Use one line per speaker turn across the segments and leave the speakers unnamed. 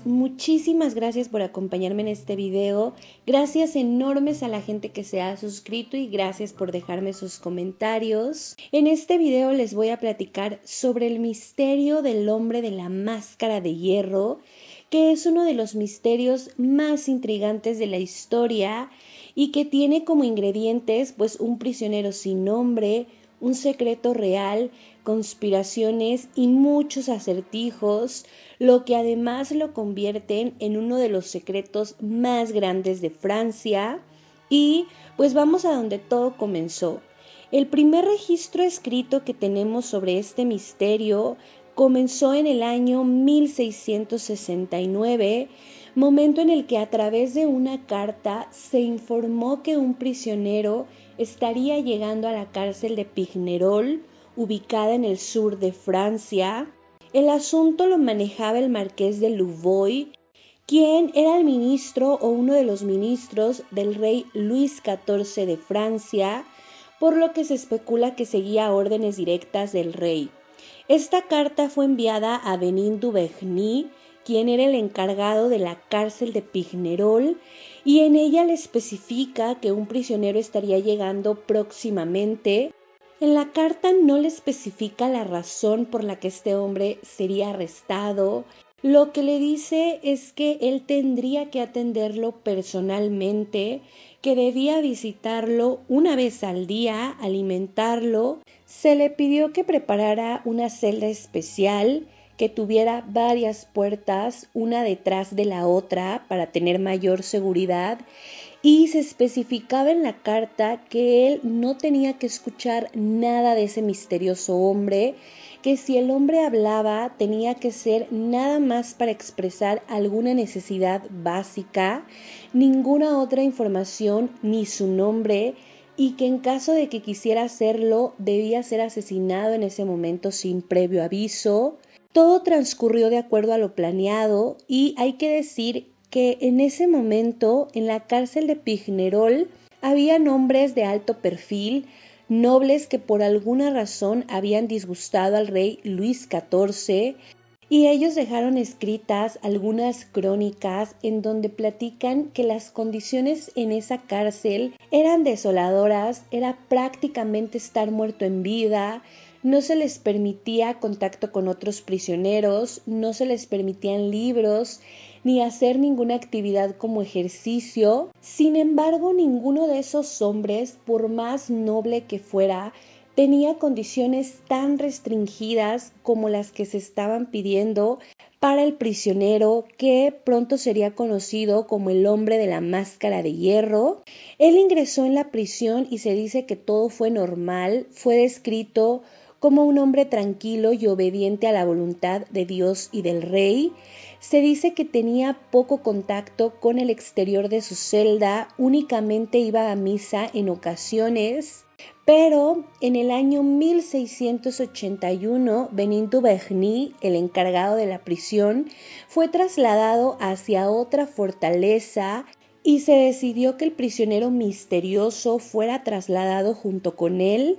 amigos, muchísimas gracias por acompañarme en este video. Gracias enormes a la gente que se ha suscrito y gracias por dejarme sus comentarios. En este video les voy a platicar sobre el misterio del hombre de la máscara de hierro, que es uno de los misterios más intrigantes de la historia y que tiene como ingredientes pues un prisionero sin nombre, un secreto real, conspiraciones y muchos acertijos, lo que además lo convierten en uno de los secretos más grandes de Francia. Y pues vamos a donde todo comenzó. El primer registro escrito que tenemos sobre este misterio comenzó en el año 1669, momento en el que a través de una carta se informó que un prisionero estaría llegando a la cárcel de Pignerol, ubicada en el sur de Francia. El asunto lo manejaba el marqués de Louvois, quien era el ministro o uno de los ministros del rey Luis XIV de Francia, por lo que se especula que seguía órdenes directas del rey. Esta carta fue enviada a Denis Duverny, quien era el encargado de la cárcel de Pignerol, y en ella le especifica que un prisionero estaría llegando próximamente. En la carta no le especifica la razón por la que este hombre sería arrestado. Lo que le dice es que él tendría que atenderlo personalmente, que debía visitarlo una vez al día, alimentarlo. Se le pidió que preparara una celda especial, que tuviera varias puertas, una detrás de la otra, para tener mayor seguridad. Y se especificaba en la carta que él no tenía que escuchar nada de ese misterioso hombre, que si el hombre hablaba tenía que ser nada más para expresar alguna necesidad básica, ninguna otra información ni su nombre, y que en caso de que quisiera hacerlo debía ser asesinado en ese momento sin previo aviso. Todo transcurrió de acuerdo a lo planeado y hay que decir que en ese momento en la cárcel de Pignerol había hombres de alto perfil, nobles que por alguna razón habían disgustado al rey Luis XIV, y ellos dejaron escritas algunas crónicas en donde platican que las condiciones en esa cárcel eran desoladoras, era prácticamente estar muerto en vida. No se les permitía contacto con otros prisioneros, no se les permitían libros, ni hacer ninguna actividad como ejercicio. Sin embargo, ninguno de esos hombres, por más noble que fuera, tenía condiciones tan restringidas como las que se estaban pidiendo para el prisionero, que pronto sería conocido como el hombre de la máscara de hierro. Él ingresó en la prisión y se dice que todo fue normal, fue descrito como un hombre tranquilo y obediente a la voluntad de Dios y del rey. Se dice que tenía poco contacto con el exterior de su celda, únicamente iba a misa en ocasiones. Pero en el año 1681, Denis Duverny, el encargado de la prisión, fue trasladado hacia otra fortaleza y se decidió que el prisionero misterioso fuera trasladado junto con él.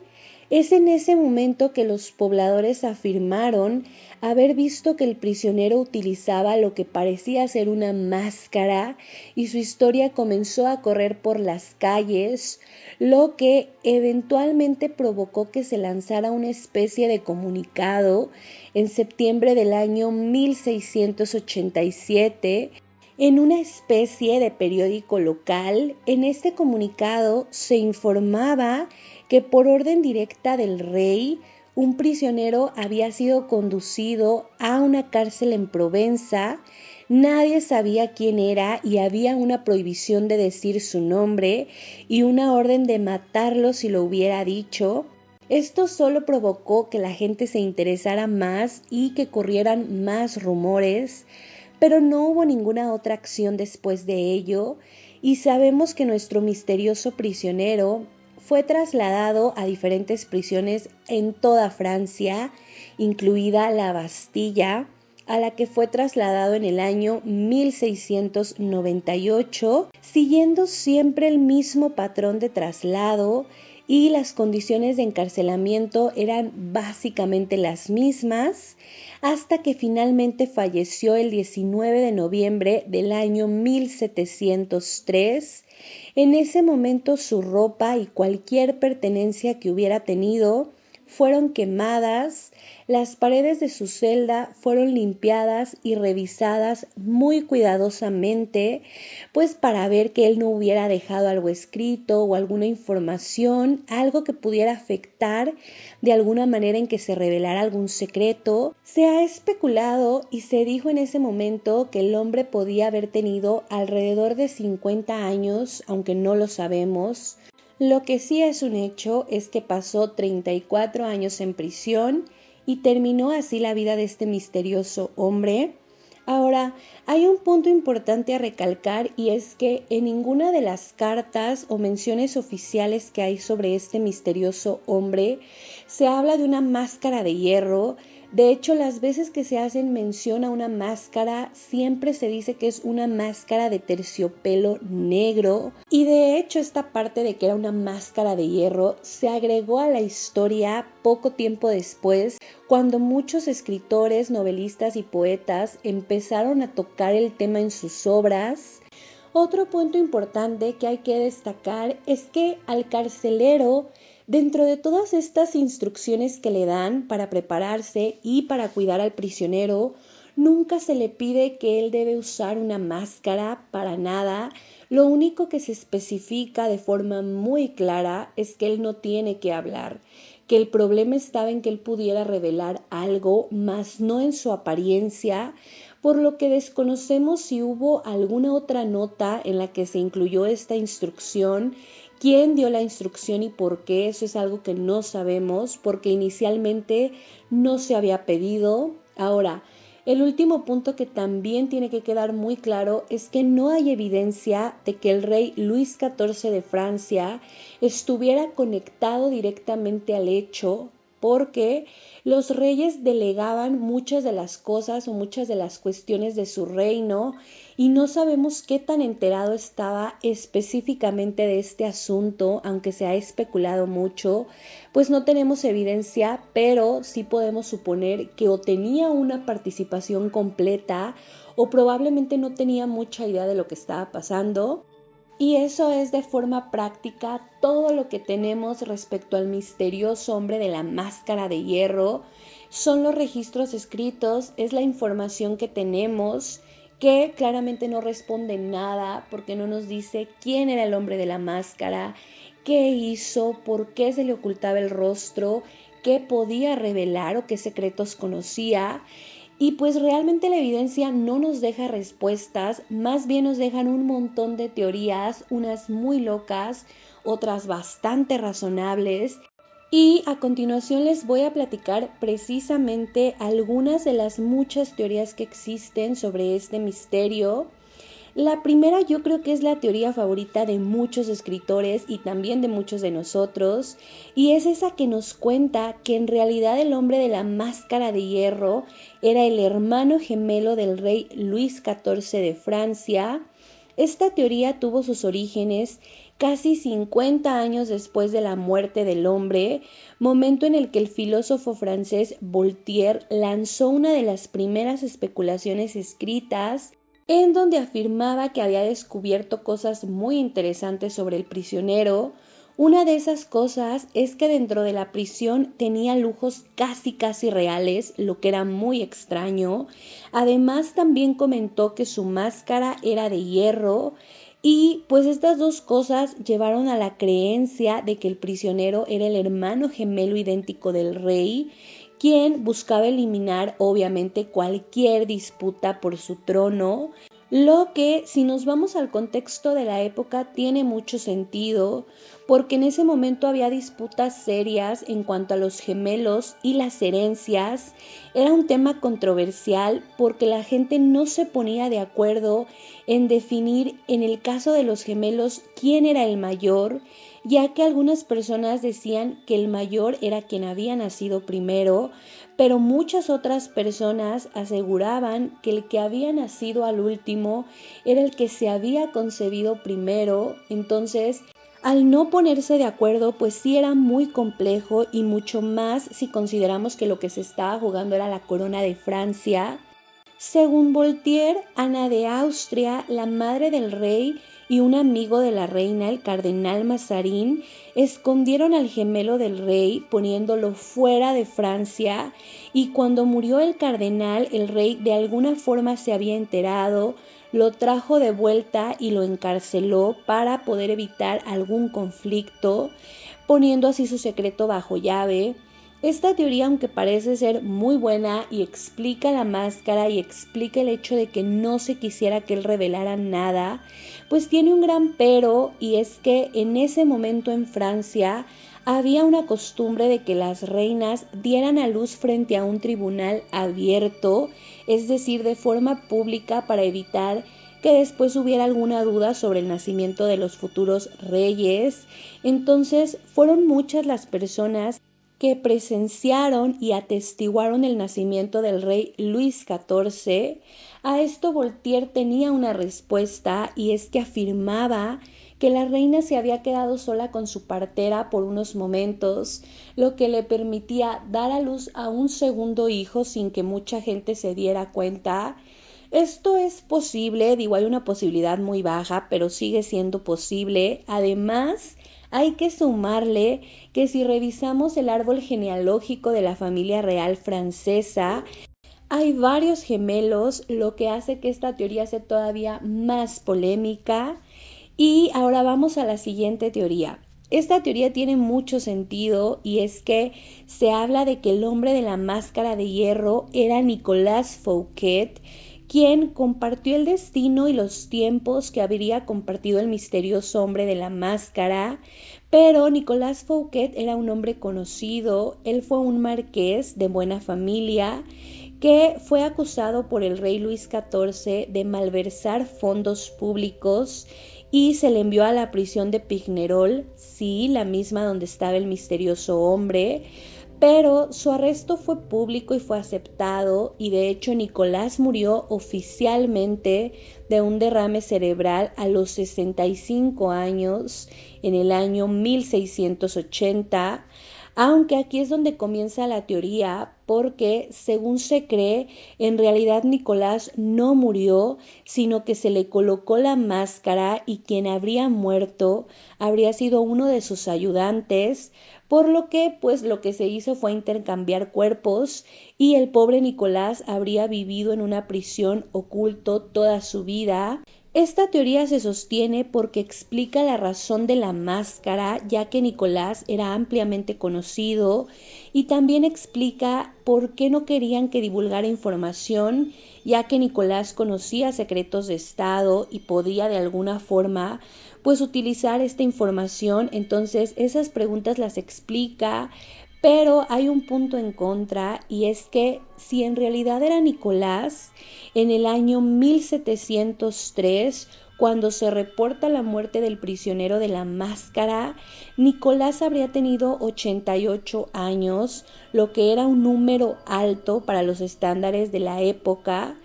Es en ese momento que los pobladores afirmaron haber visto que el prisionero utilizaba lo que parecía ser una máscara y su historia comenzó a correr por las calles, lo que eventualmente provocó que se lanzara una especie de comunicado en septiembre del año 1687 en una especie de periódico local. En este comunicado se informaba que por orden directa del rey, un prisionero había sido conducido a una cárcel en Provenza. Nadie sabía quién era y había una prohibición de decir su nombre y una orden de matarlo si lo hubiera dicho. Esto solo provocó que la gente se interesara más y que corrieran más rumores, pero no hubo ninguna otra acción después de ello, y sabemos que nuestro misterioso prisionero fue trasladado a diferentes prisiones en toda Francia, incluida la Bastilla, a la que fue trasladado en el año 1698, siguiendo siempre el mismo patrón de traslado, y las condiciones de encarcelamiento eran básicamente las mismas. hasta que finalmente falleció el 19 de noviembre del año 1703. En ese momento su ropa y cualquier pertenencia que hubiera tenido fueron quemadas, las paredes de su celda fueron limpiadas y revisadas muy cuidadosamente, pues para ver que él no hubiera dejado algo escrito o alguna información, algo que pudiera afectar de alguna manera en que se revelara algún secreto. Se ha especulado y se dijo en ese momento que el hombre podía haber tenido alrededor de 50 años, aunque no lo sabemos. Lo que sí es un hecho es que pasó 34 años en prisión y terminó así la vida de este misterioso hombre. Ahora, hay un punto importante a recalcar y es que en ninguna de las cartas o menciones oficiales que hay sobre este misterioso hombre se habla de una máscara de hierro. De hecho, las veces que se hacen mención a una máscara, siempre se dice que es una máscara de terciopelo negro. Y de hecho, esta parte de que era una máscara de hierro se agregó a la historia poco tiempo después, cuando muchos escritores, novelistas y poetas empezaron a tocar el tema en sus obras. Otro punto importante que hay que destacar es que al carcelero, dentro de todas estas instrucciones que le dan para prepararse y para cuidar al prisionero, nunca se le pide que él debe usar una máscara para nada. Lo único que se especifica de forma muy clara es que él no tiene que hablar, que el problema estaba en que él pudiera revelar algo, mas no en su apariencia, por lo que desconocemos si hubo alguna otra nota en la que se incluyó esta instrucción. ¿Quién dio la instrucción y por qué? Eso es algo que no sabemos, porque inicialmente no se había pedido. Ahora, el último punto que también tiene que quedar muy claro es que no hay evidencia de que el rey Luis XIV de Francia estuviera conectado directamente al hecho, porque los reyes delegaban muchas de las cosas o muchas de las cuestiones de su reino y no sabemos qué tan enterado estaba específicamente de este asunto, aunque se ha especulado mucho, pues no tenemos evidencia, pero sí podemos suponer que o tenía una participación completa o probablemente no tenía mucha idea de lo que estaba pasando. Y eso es de forma práctica todo lo que tenemos respecto al misterioso hombre de la máscara de hierro. Son los registros escritos, es la información que tenemos, que claramente no responde nada porque no nos dice quién era el hombre de la máscara, qué hizo, por qué se le ocultaba el rostro, qué podía revelar o qué secretos conocía. Y pues realmente la evidencia no nos deja respuestas, más bien nos dejan un montón de teorías, unas muy locas, otras bastante razonables. Y a continuación les voy a platicar precisamente algunas de las muchas teorías que existen sobre este misterio. La primera yo creo que es la teoría favorita de muchos escritores y también de muchos de nosotros, y es esa que nos cuenta que en realidad el hombre de la máscara de hierro era el hermano gemelo del rey Luis XIV de Francia. Esta teoría tuvo sus orígenes casi 50 años después de la muerte del hombre, momento en el que el filósofo francés Voltaire lanzó una de las primeras especulaciones escritas, en donde afirmaba que había descubierto cosas muy interesantes sobre el prisionero. Una de esas cosas es que dentro de la prisión tenía lujos casi reales, lo que era muy extraño. Además, también comentó que su máscara era de hierro. Y pues estas dos cosas llevaron a la creencia de que el prisionero era el hermano gemelo idéntico del rey, quien buscaba eliminar obviamente cualquier disputa por su trono, lo que, si nos vamos al contexto de la época, tiene mucho sentido, porque en ese momento había disputas serias en cuanto a los gemelos y las herencias. Era un tema controversial porque la gente no se ponía de acuerdo en definir, en el caso de los gemelos, quién era el mayor, ya que algunas personas decían que el mayor era quien había nacido primero, pero muchas otras personas aseguraban que el que había nacido al último era el que se había concebido primero. Entonces, Al no ponerse de acuerdo, pues sí era muy complejo y mucho más si consideramos que lo que se estaba jugando era la corona de Francia. Según Voltaire, Ana de Austria, la madre del rey y un amigo de la reina, el cardenal Mazarín, escondieron al gemelo del rey poniéndolo fuera de Francia, y cuando murió el cardenal, el rey de alguna forma se había enterado, lo trajo de vuelta y lo encarceló para poder evitar algún conflicto, poniendo así su secreto bajo llave. Esta teoría, aunque parece ser muy buena y explica la máscara y explica el hecho de que no se quisiera que él revelara nada, pues tiene un gran pero, y es que en ese momento en Francia había una costumbre de que las reinas dieran a luz frente a un tribunal abierto, es decir, de forma pública, para evitar que después hubiera alguna duda sobre el nacimiento de los futuros reyes. Entonces fueron muchas las personas que presenciaron y atestiguaron el nacimiento del rey Luis XIV. A esto Voltaire tenía una respuesta, y es que afirmaba que la reina se había quedado sola con su partera por unos momentos, lo que le permitía dar a luz a un segundo hijo sin que mucha gente se diera cuenta. Esto es posible, digo, hay una posibilidad muy baja, pero sigue siendo posible. Además, hay que sumarle que si revisamos el árbol genealógico de la familia real francesa, hay varios gemelos, lo que hace que esta teoría sea todavía más polémica. Y ahora vamos a la siguiente teoría. Esta teoría tiene mucho sentido, y es que se habla de que el hombre de la máscara de hierro era Nicolas Fouquet, quien compartió el destino y los tiempos que habría compartido el misterioso hombre de la máscara. Pero Nicolas Fouquet era un hombre conocido, él fue un marqués de buena familia que fue acusado por el rey Luis XIV de malversar fondos públicos y se le envió a la prisión de Pignerol, sí, la misma donde estaba el misterioso hombre. Pero su arresto fue público y fue aceptado, y de hecho Nicolás murió oficialmente de un derrame cerebral a los 65 años en el año 1680. Aunque aquí es donde comienza la teoría, porque según se cree, en realidad Nicolás no murió, sino que se le colocó la máscara, y quien habría muerto habría sido uno de sus ayudantes, por lo que pues lo que se hizo fue intercambiar cuerpos, y el pobre Nicolás habría vivido en una prisión oculto toda su vida. Esta teoría se sostiene porque explica la razón de la máscara, ya que Nicolás era ampliamente conocido, y también explica por qué no querían que divulgara información, ya que Nicolás conocía secretos de Estado y podía de alguna forma pues utilizar esta información. Entonces esas preguntas las explica. Pero hay un punto en contra, y es que si en realidad era Nicolás, en el año 1703, cuando se reporta la muerte del prisionero de la máscara, Nicolás habría tenido 88 años, lo que era un número alto para los estándares de la época.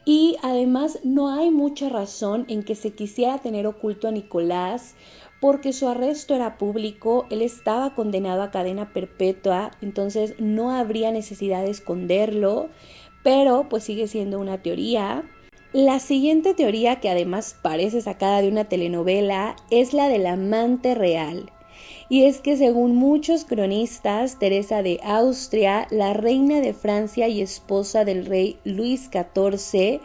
Y además no hay mucha razón en que se quisiera tener oculto a Nicolás, porque su arresto era público, él estaba condenado a cadena perpetua, entonces no habría necesidad de esconderlo, pero pues sigue siendo una teoría. La siguiente teoría, que además parece sacada de una telenovela, es la del amante real. Y es que según muchos cronistas, Teresa de Austria, la reina de Francia y esposa del rey Luis XIV,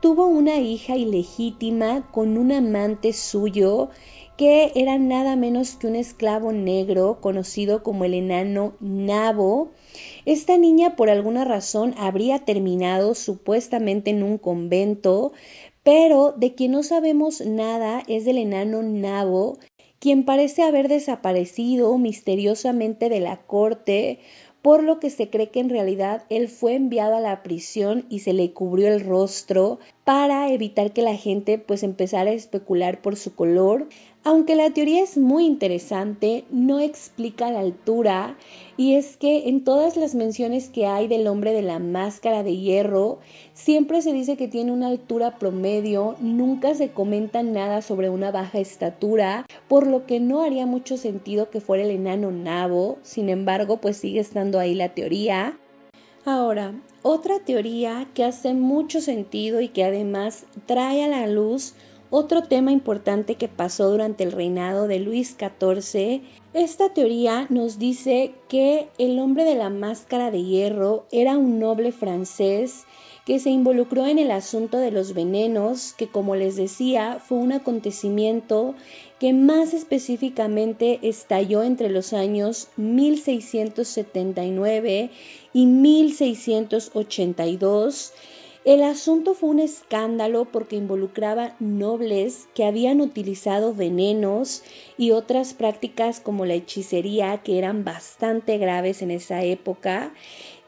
tuvo una hija ilegítima con un amante suyo, que era nada menos que un esclavo negro conocido como el enano Nabo. Esta niña por alguna razón habría terminado supuestamente en un convento, pero de quien no sabemos nada es del enano Nabo, quien parece haber desaparecido misteriosamente de la corte, por lo que se cree que en realidad él fue enviado a la prisión y se le cubrió el rostro para evitar que la gente pues empezara a especular por su color. Aunque la teoría es muy interesante, no explica la altura, y es que en todas las menciones que hay del hombre de la máscara de hierro, siempre se dice que tiene una altura promedio, nunca se comenta nada sobre una baja estatura, por lo que no haría mucho sentido que fuera el enano Nabo. Sin embargo, pues sigue estando ahí la teoría. Ahora, otra teoría que hace mucho sentido y que además trae a la luz otro tema importante que pasó durante el reinado de Luis XIV. Esta teoría nos dice que el hombre de la máscara de hierro era un noble francés que se involucró en el asunto de los venenos, que como les decía fue un acontecimiento que más específicamente estalló entre los años 1679 y 1682. El asunto fue un escándalo porque involucraba nobles que habían utilizado venenos y otras prácticas como la hechicería que eran bastante graves en esa época.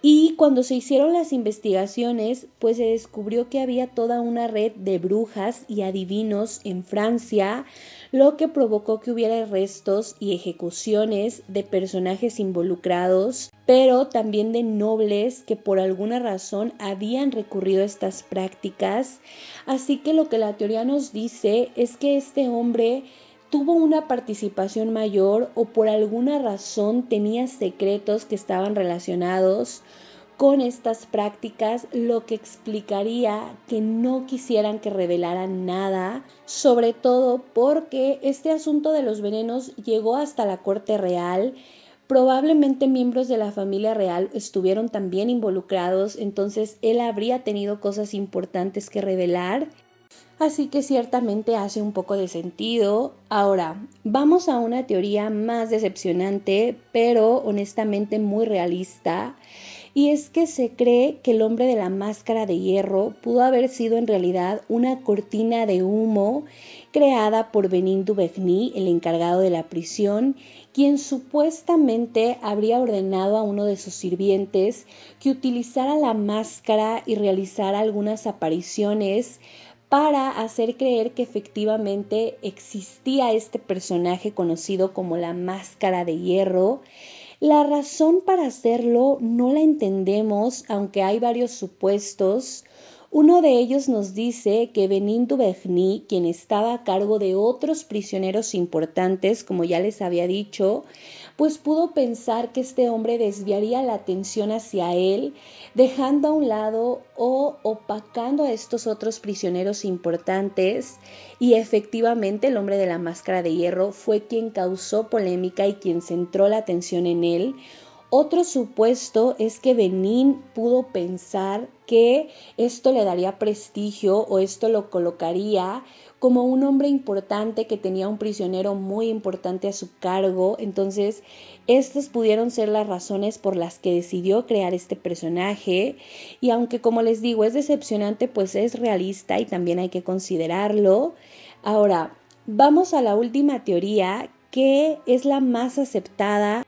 Y cuando se hicieron las investigaciones, pues se descubrió que había toda una red de brujas y adivinos en Francia, lo que provocó que hubiera arrestos y ejecuciones de personajes involucrados, pero también de nobles que por alguna razón habían recurrido a estas prácticas. Así que lo que la teoría nos dice es que este hombre tuvo una participación mayor o por alguna razón tenía secretos que estaban relacionados con estas prácticas, lo que explicaría que no quisieran que revelaran nada, sobre todo porque este asunto de los venenos llegó hasta la corte real. Probablemente miembros de la familia real estuvieron también involucrados, entonces él habría tenido cosas importantes que revelar. Así que ciertamente hace un poco de sentido. Ahora, vamos a una teoría más decepcionante, pero honestamente muy realista. Y es que se cree que el hombre de la máscara de hierro pudo haber sido en realidad una cortina de humo creada por Benin Duvernay, el encargado de la prisión, quien supuestamente habría ordenado a uno de sus sirvientes que utilizara la máscara y realizara algunas apariciones para hacer creer que efectivamente existía este personaje conocido como la máscara de hierro. La razón para hacerlo no la entendemos, aunque hay varios supuestos. Uno de ellos nos dice que Benin Duvernay, quien estaba a cargo de otros prisioneros importantes, como ya les había dicho, pues pudo pensar que este hombre desviaría la atención hacia él, dejando a un lado o opacando a estos otros prisioneros importantes, y efectivamente el hombre de la máscara de hierro fue quien causó polémica y quien centró la atención en él. Otro supuesto es que Benin pudo pensar que esto le daría prestigio o esto lo colocaría como un hombre importante que tenía un prisionero muy importante a su cargo. Entonces, estas pudieron ser las razones por las que decidió crear este personaje. Y aunque, como les digo, es decepcionante, pues es realista y también hay que considerarlo. Ahora, vamos a la última teoría, que es la más aceptada,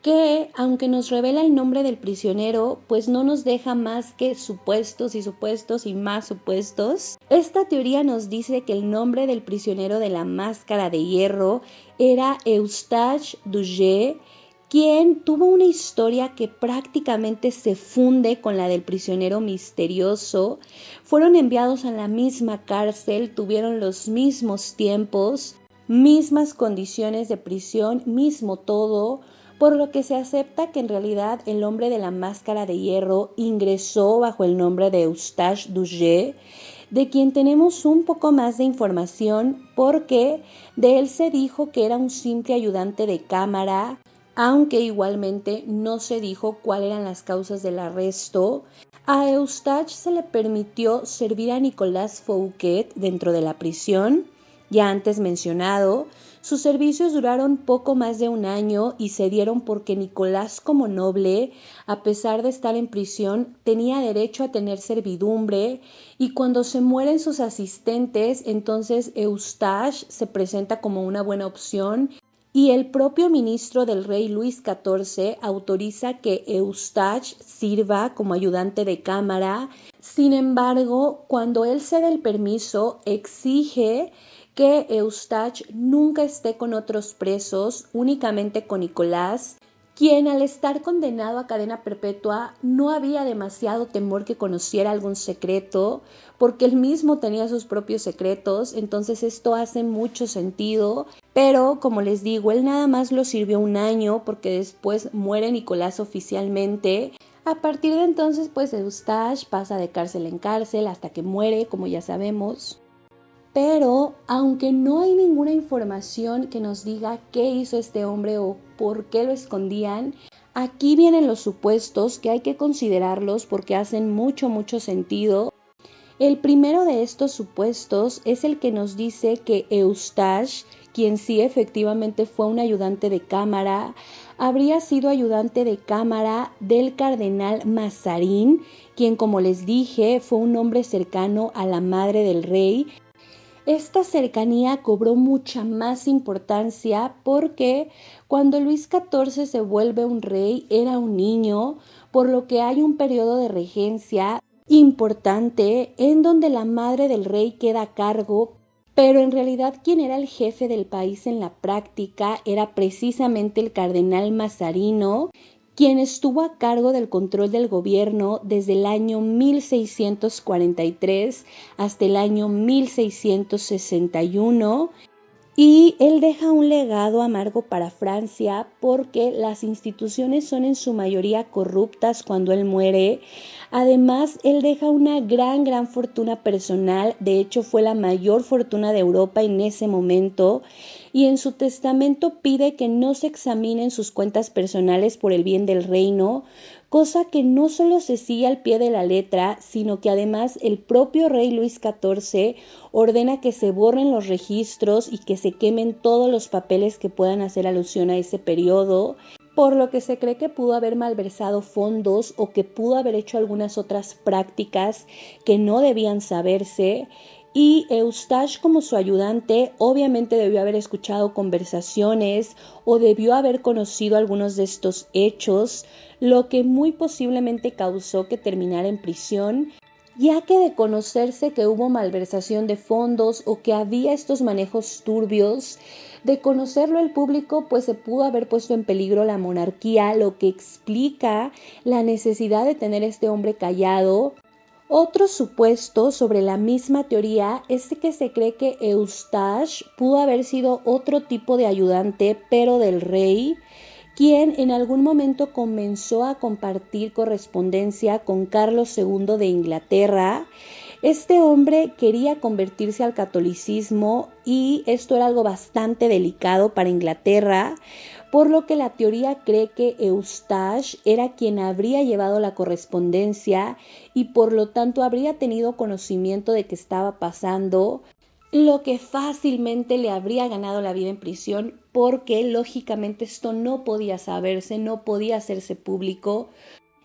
que, aunque nos revela el nombre del prisionero, pues no nos deja más que supuestos y supuestos y más supuestos. Esta teoría nos dice que el nombre del prisionero de la máscara de hierro era Eustache Duguet, quien tuvo una historia que prácticamente se funde con la del prisionero misterioso. Fueron enviados a la misma cárcel, tuvieron los mismos tiempos, mismas condiciones de prisión, mismo todo, por lo que se acepta que en realidad el hombre de la máscara de hierro ingresó bajo el nombre de Eustache Duguet, de quien tenemos un poco más de información porque de él se dijo que era un simple ayudante de cámara, aunque igualmente no se dijo cuáles eran las causas del arresto. A Eustache se le permitió servir a Nicolas Fouquet dentro de la prisión, ya antes mencionado. Sus servicios duraron poco más de un año y se dieron porque Nicolás, como noble, a pesar de estar en prisión, tenía derecho a tener servidumbre, y cuando se mueren sus asistentes, entonces Eustache se presenta como una buena opción, y el propio ministro del rey Luis XIV autoriza que Eustache sirva como ayudante de cámara. Sin embargo, cuando él cede el permiso, exige que Eustache nunca esté con otros presos, únicamente con Nicolás, quien al estar condenado a cadena perpetua no había demasiado temor que conociera algún secreto, porque él mismo tenía sus propios secretos, entonces esto hace mucho sentido. Pero, como les digo, él nada más lo sirvió un año porque después muere Nicolás oficialmente. A partir de entonces, pues Eustache pasa de cárcel en cárcel hasta que muere, como ya sabemos. Pero, aunque no hay ninguna información que nos diga qué hizo este hombre o por qué lo escondían, aquí vienen los supuestos que hay que considerarlos porque hacen mucho sentido. El primero de estos supuestos es el que nos dice que Eustache, quien sí efectivamente fue un ayudante de cámara, habría sido ayudante de cámara del cardenal Mazarín, quien, como les dije, fue un hombre cercano a la madre del rey. Esta cercanía cobró mucha más importancia porque cuando Luis XIV se vuelve un rey era un niño, por lo que hay un periodo de regencia importante en donde la madre del rey queda a cargo, pero en realidad quien era el jefe del país en la práctica era precisamente el cardenal Mazarino, quien estuvo a cargo del control del gobierno desde el año 1643 hasta el año 1661. Y él deja un legado amargo para Francia porque las instituciones son en su mayoría corruptas cuando él muere. Además, él deja una gran fortuna personal, de hecho fue la mayor fortuna de Europa en ese momento, y en su testamento pide que no se examinen sus cuentas personales por el bien del reino, cosa que no solo se sigue al pie de la letra, sino que además el propio rey Luis XIV ordena que se borren los registros y que se quemen todos los papeles que puedan hacer alusión a ese periodo, por lo que se cree que pudo haber malversado fondos o que pudo haber hecho algunas otras prácticas que no debían saberse. Y Eustache, como su ayudante, obviamente debió haber escuchado conversaciones o debió haber conocido algunos de estos hechos, lo que muy posiblemente causó que terminara en prisión, ya que de conocerse que hubo malversación de fondos o que había estos manejos turbios, de conocerlo el público, pues se pudo haber puesto en peligro la monarquía, lo que explica la necesidad de tener este hombre callado. Otro supuesto sobre la misma teoría es que se cree que Eustache pudo haber sido otro tipo de ayudante, pero del rey, quien en algún momento comenzó a compartir correspondencia con Carlos II de Inglaterra. Este hombre quería convertirse al catolicismo y esto era algo bastante delicado para Inglaterra, por lo que la teoría cree que Eustache era quien habría llevado la correspondencia y por lo tanto habría tenido conocimiento de qué estaba pasando, lo que fácilmente le habría ganado la vida en prisión porque lógicamente esto no podía saberse, no podía hacerse público,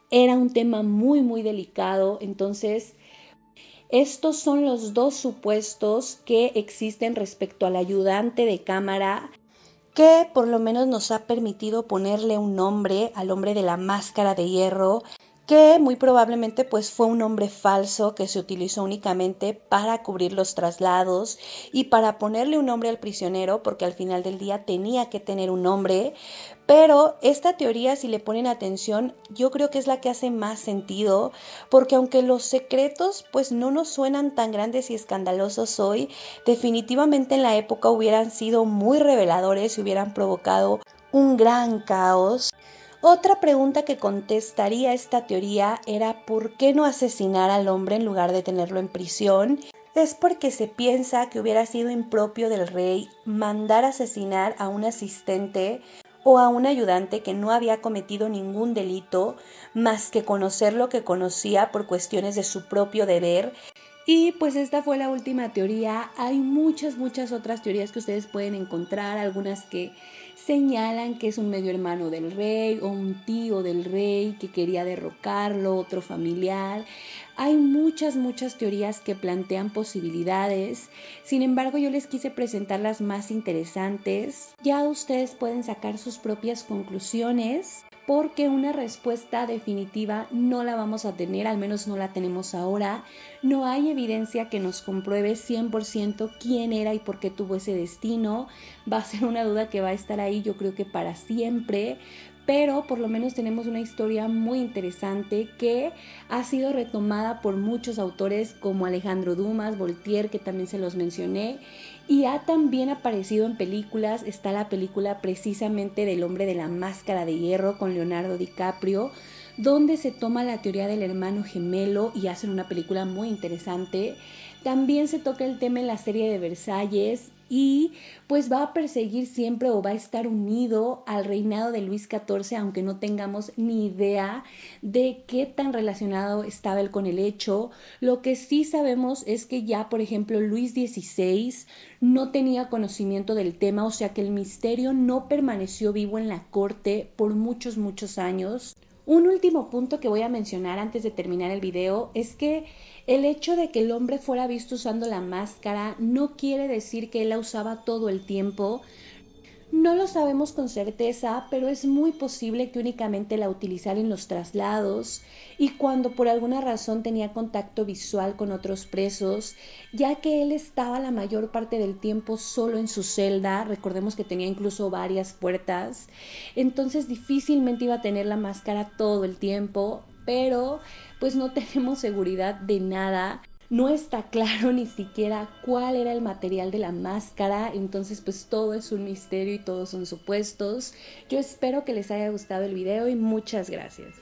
era un tema muy delicado. Entonces estos son los dos supuestos que existen respecto al ayudante de cámara, que por lo menos nos ha permitido ponerle un nombre al hombre de la máscara de hierro, que muy probablemente pues fue un nombre falso que se utilizó únicamente para cubrir los traslados y para ponerle un nombre al prisionero, porque al final del día tenía que tener un nombre. Pero esta teoría, si le ponen atención, yo creo que es la que hace más sentido, porque aunque los secretos pues no nos suenan tan grandes y escandalosos hoy, definitivamente en la época hubieran sido muy reveladores y hubieran provocado un gran caos. Otra pregunta que contestaría esta teoría era ¿por qué no asesinar al hombre en lugar de tenerlo en prisión? Es porque se piensa que hubiera sido impropio del rey mandar asesinar a un asistente o a un ayudante que no había cometido ningún delito más que conocer lo que conocía por cuestiones de su propio deber. Y pues esta fue la última teoría. Hay muchas otras teorías que ustedes pueden encontrar, algunas que señalan que es un medio hermano del rey o un tío del rey que quería derrocarlo, otro familiar. Hay muchas teorías que plantean posibilidades. Sin embargo, yo les quise presentar las más interesantes. Ya ustedes pueden sacar sus propias conclusiones, porque una respuesta definitiva no la vamos a tener, al menos no la tenemos ahora. No hay evidencia que nos compruebe 100% quién era y por qué tuvo ese destino. Va a ser una duda que va a estar ahí, yo creo que para siempre, pero por lo menos tenemos una historia muy interesante que ha sido retomada por muchos autores como Alejandro Dumas, Voltaire, que también se los mencioné, y ha también aparecido en películas. Está la película precisamente del hombre de la máscara de hierro con Leonardo DiCaprio, donde se toma la teoría del hermano gemelo y hacen una película muy interesante. También se toca el tema en la serie de Versalles y pues va a perseguir siempre o va a estar unido al reinado de Luis XIV, aunque no tengamos ni idea de qué tan relacionado estaba él con el hecho. Lo que sí sabemos es que ya, por ejemplo, Luis XVI no tenía conocimiento del tema, o sea que el misterio no permaneció vivo en la corte por muchos años. Un último punto que voy a mencionar antes de terminar el video es que el hecho de que el hombre fuera visto usando la máscara no quiere decir que él la usaba todo el tiempo. No lo sabemos con certeza, pero es muy posible que únicamente la utilizara en los traslados y cuando por alguna razón tenía contacto visual con otros presos, ya que él estaba la mayor parte del tiempo solo en su celda. Recordemos que tenía incluso varias puertas, entonces difícilmente iba a tener la máscara todo el tiempo, pero pues no tenemos seguridad de nada. No está claro ni siquiera cuál era el material de la máscara, entonces pues todo es un misterio y todos son supuestos. Yo espero que les haya gustado el video y muchas gracias.